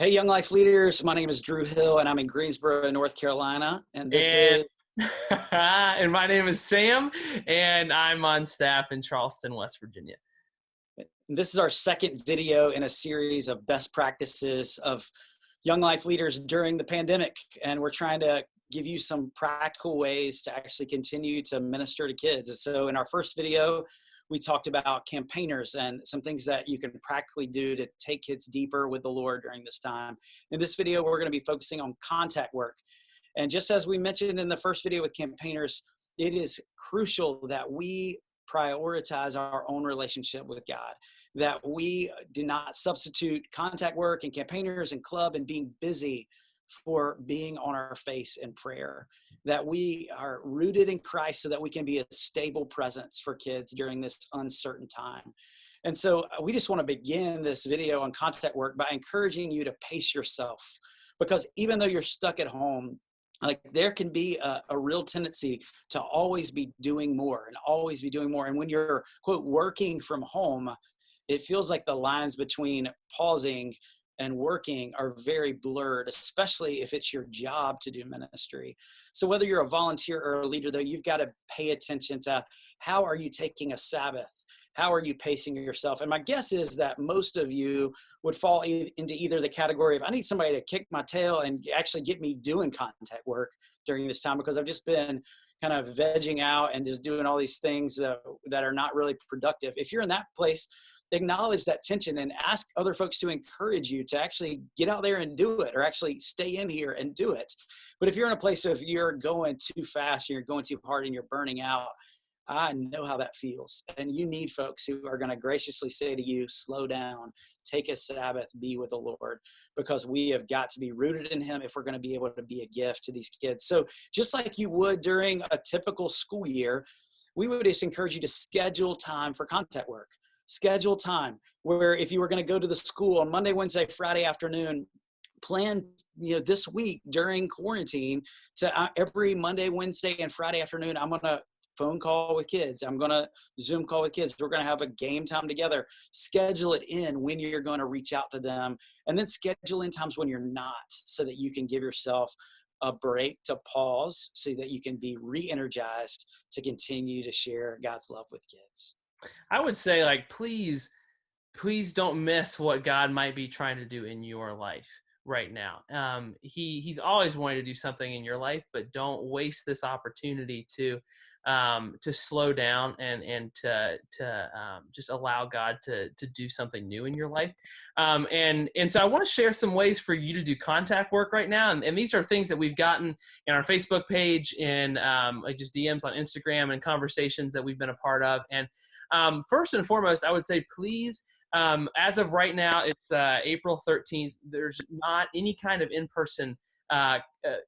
Hey, Young Life Leaders. My name is Drew Hill, and I'm in Greensboro, North Carolina. And this And is and my name is Sam, and I'm on staff in Charleston, West Virginia. our second video in a series of best practices of Young Life Leaders during the pandemic. And we're trying to give you some practical ways to actually continue to minister to kids. And so in our first video, we talked about campaigners and some things that you can practically do to take kids deeper with the Lord during this time. In this video, we're going to be focusing on contact work. And just as we mentioned in the first video with campaigners, it is crucial that we prioritize our own relationship with God, that we do not substitute contact work and campaigners and club and being busy for being on our face in prayer, that we are rooted in Christ so that we can be a stable presence for kids during this uncertain time. And so we just want to begin this video on contact work by encouraging you to pace yourself, because even though you're stuck at home, like there can be a real tendency to always be doing more and always be doing more. And when you're, quote, working from home, it feels like the lines between pausing and working are very blurred, especially if it's your job to do ministry. So whether you're a volunteer or a leader, though, you've got to pay attention to how are you taking a Sabbath? How are you pacing yourself? And my guess is that most of you would fall into either the category of, I need somebody to kick my tail and actually get me doing contact work during this time, because I've just been kind of vegging out and just doing all these things that are not really productive. If you're in that place, acknowledge that tension and ask other folks to encourage you to actually get out there and do it, or actually stay in here and do it. But if you're in a place of you're going too fast, you're going too hard, and you're burning out, I know how that feels. And you need folks who are going to graciously say to you, slow down, take a Sabbath, be with the Lord, because we have got to be rooted in Him if we're going to be able to be a gift to these kids. So just like you would during a typical school year, we would just encourage you to schedule time for contact work. Schedule time where if you were going to go to the school on Monday, Wednesday, Friday afternoon, plan, this week during quarantine to every Monday, Wednesday, and Friday afternoon, I'm going to phone call with kids. I'm going to Zoom call with kids. We're going to have a game time together. Schedule it in when you're going to reach out to them, and then schedule in times when you're not, so that you can give yourself a break to pause so that you can be re-energized to continue to share God's love with kids. I would say, please don't miss what God might be trying to do in your life right now. He's always wanting to do something in your life, but don't waste this opportunity to slow down and to just allow God to do something new in your life. And so I want to share some ways for you to do contact work right now. And these are things that we've gotten in our Facebook page, and just DMs on Instagram, and conversations that we've been a part of. And first and foremost, I would say, please, as of right now, it's April 13th. There's not any kind of in-person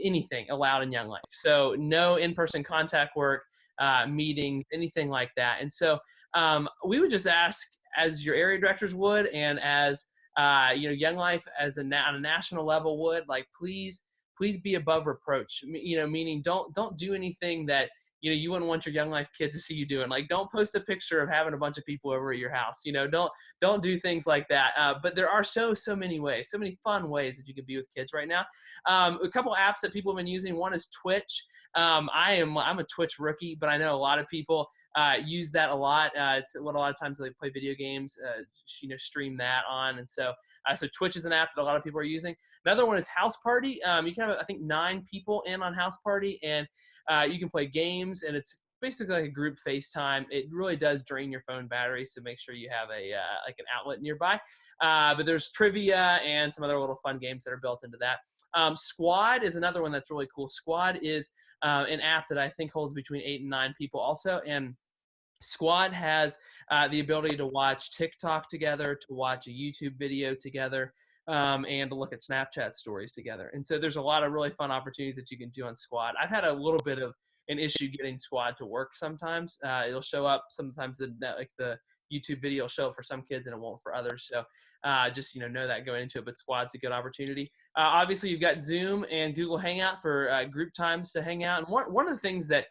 anything allowed in Young Life. So no in-person contact work, meetings, anything like that. And so we would just ask, as your area directors would, and as Young Life as on a national level would, please be above reproach. Meaning don't do anything that you wouldn't want your Young Life kids to see you doing. Don't post a picture of having a bunch of people over at your house. Don't do things like that. But there are so many ways, so many fun ways that you can be with kids right now. A couple apps that people have been using. One is Twitch. I'm a Twitch rookie, but I know a lot of people use that a lot. It's what a lot of times they play video games, stream that on. And so Twitch is an app that a lot of people are using. Another one is Houseparty. You can have, I think, 9 people in on Houseparty, and you can play games, and it's basically like a group FaceTime. It really does drain your phone battery, so make sure you have an outlet nearby. But there's trivia and some other little fun games that are built into that. Squad is another one that's really cool. Squad is an app that I think holds between 8 and 9 people also, and Squad has the ability to watch TikTok together, to watch a YouTube video together, and to look at Snapchat stories together. And so there's a lot of really fun opportunities that you can do on Squad. I've had a little bit of an issue getting Squad to work sometimes. It'll show up sometimes, the YouTube video will show up for some kids and it won't for others. So just know that going into it, but Squad's a good opportunity. Obviously, you've got Zoom and Google Hangout for group times to hang out. And one of the things that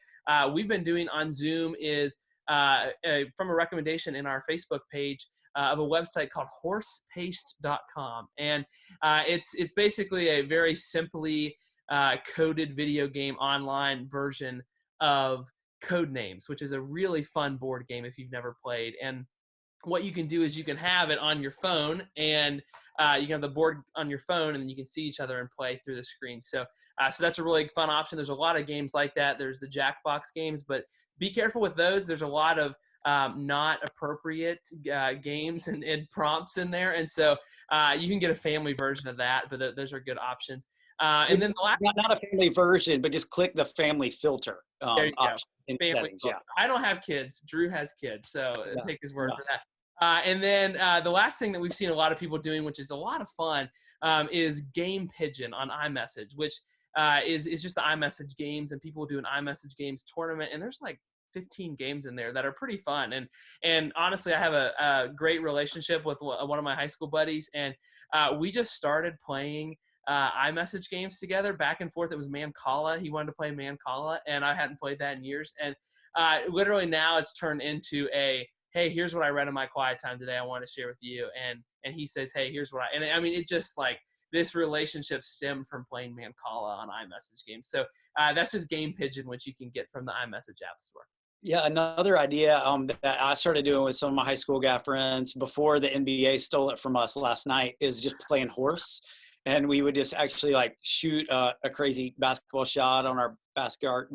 we've been doing on Zoom is from a recommendation in our Facebook page, of a website called horsepaste.com. And it's basically a very simply coded video game online version of Codenames, which is a really fun board game if you've never played. And what you can do is you can have it on your phone, and you can have the board on your phone, and then you can see each other and play through the screen. So that's a really fun option. There's a lot of games like that. There's the Jackbox games, but be careful with those. There's a lot of not appropriate games and prompts in there, and so you can get a family version of that. But those are good options. And then the last, not a family version, but just click the family filter option in settings. Yeah. I don't have kids. Drew has kids, so take his word for that. And then the last thing that we've seen a lot of people doing, which is a lot of fun, is Game Pigeon on iMessage, which is just the iMessage games, and people do an iMessage games tournament, and there's like 15 games in there that are pretty fun. And honestly, I have a great relationship with one of my high school buddies, and we just started playing iMessage games together back and forth. It was Mancala. He wanted to play Mancala, and I hadn't played that in years. And literally now it's turned into a, hey, here's what I read in my quiet time today. I want to share with you. And he says, hey, here's what and I mean, it just like this relationship stemmed from playing Mancala on iMessage games. So that's just Game Pigeon, which you can get from the iMessage app store. Yeah, another idea that I started doing with some of my high school guy friends before the NBA stole it from us last night is just playing horse. And we would just actually like shoot a crazy basketball shot on our backyard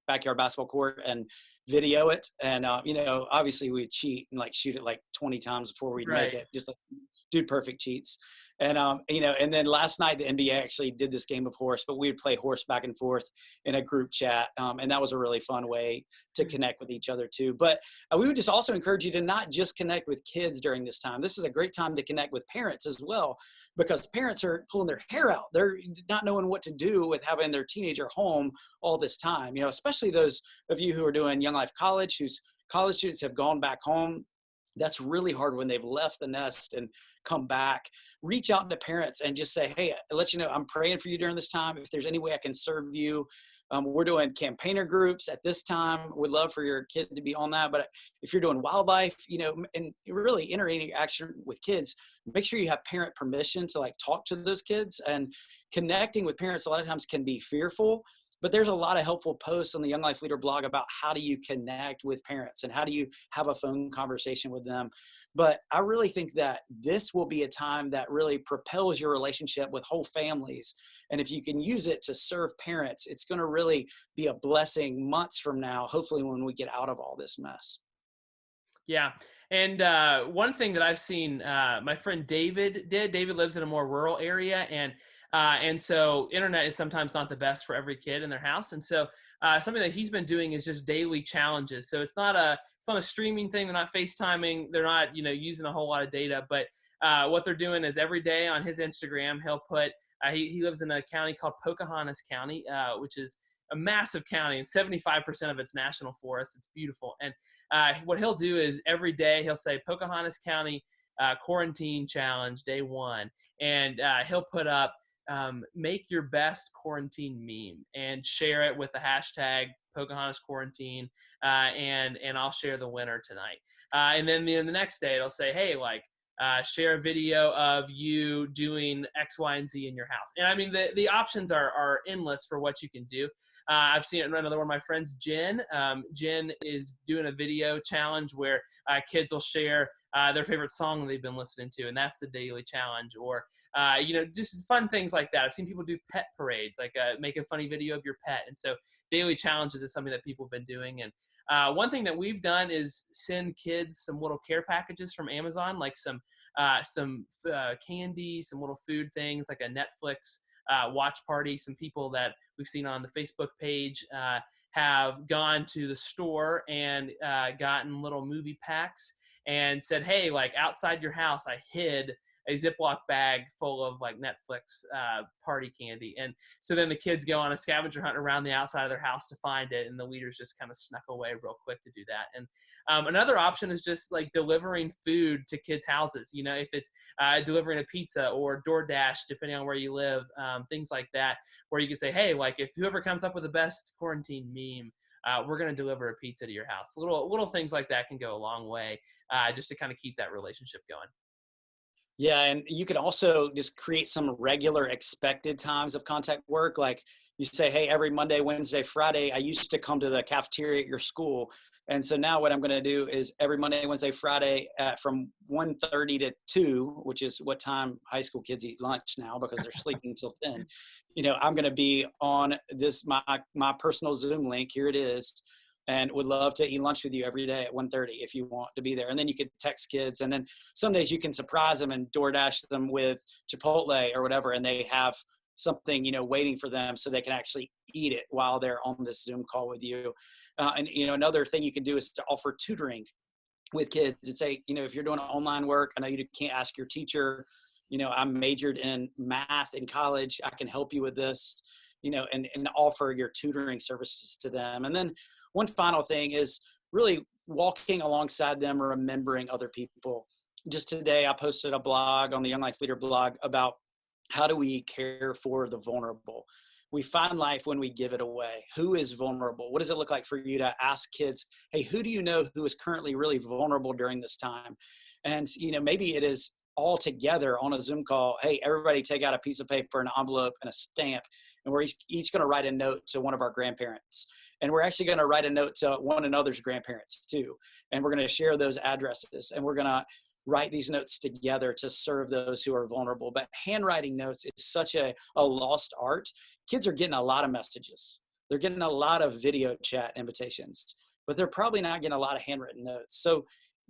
basketball court and video it. And, obviously we'd cheat and like shoot it like 20 times before we'd make it, just like dude perfect cheats. And, and then last night the NBA actually did this game of horse, but we would play horse back and forth in a group chat. And that was a really fun way to connect with each other too. But we would just also encourage you to not just connect with kids during this time. This is a great time to connect with parents as well, because parents are pulling their hair out. They're not knowing what to do with having their teenager home all this time, especially those of you who are doing Young Life College, whose college students have gone back home. That's really hard when they've left the nest and come back. Reach out to parents and just say, hey, I'll let you know I'm praying for you during this time. If there's any way I can serve you, we're doing campaigner groups at this time. We'd love for your kid to be on that. But if you're doing wildlife, and really interaction with kids, make sure you have parent permission to like talk to those kids. And connecting with parents a lot of times can be fearful. But there's a lot of helpful posts on the Young Life Leader blog about how do you connect with parents and how do you have a phone conversation with them. But I really think that this will be a time that really propels your relationship with whole families. And if you can use it to serve parents, it's going to really be a blessing months from now, hopefully when we get out of all this mess. Yeah. And one thing that I've seen my friend David lives in a more rural area, and so internet is sometimes not the best for every kid in their house. And so something that he's been doing is just daily challenges. So it's not a streaming thing. They're not FaceTiming. They're not, using a whole lot of data. But what they're doing is every day on his Instagram, he'll put, he lives in a county called Pocahontas County, which is a massive county, and 75% of it's national forest. It's beautiful. And what he'll do is every day he'll say Pocahontas County quarantine challenge day 1. And he'll put up, make your best quarantine meme and share it with the hashtag Pocahontas quarantine, and I'll share the winner tonight. And then the next day it'll say, hey, share a video of you doing X, Y, and Z in your house. And I mean, the options are endless for what you can do. I've seen another one of my friends, Jen. Jen is doing a video challenge where kids will share their favorite song they've been listening to, and that's the daily challenge. Or just fun things like that. I've seen people do pet parades, like make a funny video of your pet. And so daily challenges is something that people have been doing. And one thing that we've done is send kids some little care packages from Amazon, like some candy, some little food things, like a Netflix watch party. Some people that we've seen on the Facebook page have gone to the store and gotten little movie packs and said, hey, outside your house, I hid a Ziploc bag full of Netflix party candy. And so then the kids go on a scavenger hunt around the outside of their house to find it, and the leaders just kind of snuck away real quick to do that. And another option is just delivering food to kids' houses. If it's delivering a pizza or DoorDash, depending on where you live, things like that, where you can say, hey, if whoever comes up with the best quarantine meme, we're going to deliver a pizza to your house. Little things like that can go a long way, just to kind of keep that relationship going. Yeah, and you could also just create some regular expected times of contact work. Like you say, hey, every Monday, Wednesday, Friday, I used to come to the cafeteria at your school. And so now what I'm going to do is every Monday, Wednesday, Friday from 1:30 to 2, which is what time high school kids eat lunch now because they're sleeping till 10. I'm going to be on this, my personal Zoom link. Here it is. And would love to eat lunch with you every day at 1:30 if you want to be there. And then you could text kids. And then some days you can surprise them and DoorDash them with Chipotle or whatever. And they have something, waiting for them so they can actually eat it while they're on this Zoom call with you. And another thing you can do is to offer tutoring with kids and say, if you're doing online work, I know you can't ask your teacher, I'm majored in math in college. I can help you with this, and offer your tutoring services to them. And then one final thing is really walking alongside them, remembering other people. Just today, I posted a blog on the Young Life Leader blog about how do we care for the vulnerable. We find life when we give it away. Who is vulnerable? What does it look like for you to ask kids, hey, who do you know who is currently really vulnerable during this time? And, maybe it is all together on a Zoom call. Hey, everybody take out a piece of paper, an envelope, and a stamp. And we're each going to write a note to one of our grandparents. And we're actually going to write a note to one another's grandparents too. And we're going to share those addresses. And we're going to write these notes together to serve those who are vulnerable. But handwriting notes is such a lost art. Kids are getting a lot of messages. They're getting a lot of video chat invitations, but they're probably not getting a lot of handwritten notes. So,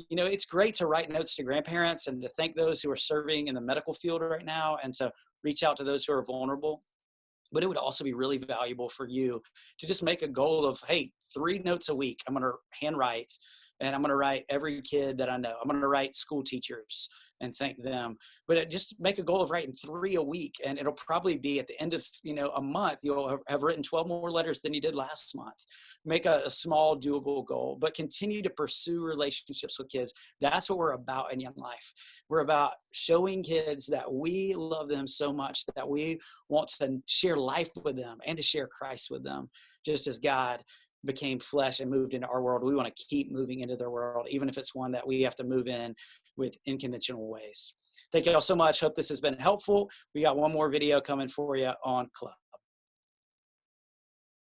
it's great to write notes to grandparents and to thank those who are serving in the medical field right now and to reach out to those who are vulnerable. But it would also be really valuable for you to just make a goal of, hey, 3 notes a week. I'm going to handwrite, and I'm going to write every kid that I know. I'm going to write school teachers and thank them. But just make a goal of writing 3 a week, and it'll probably be at the end of a month, you'll have written 12 more letters than you did last month. Make a small, doable goal, but continue to pursue relationships with kids. That's what we're about in Young Life. We're about showing kids that we love them so much that we want to share life with them and to share Christ with them, just as God became flesh and moved into our world. We want to keep moving into their world, even if it's one that we have to move in with unconventional ways. Thank you all so much. Hope this has been helpful. We got one more video coming for you on Club.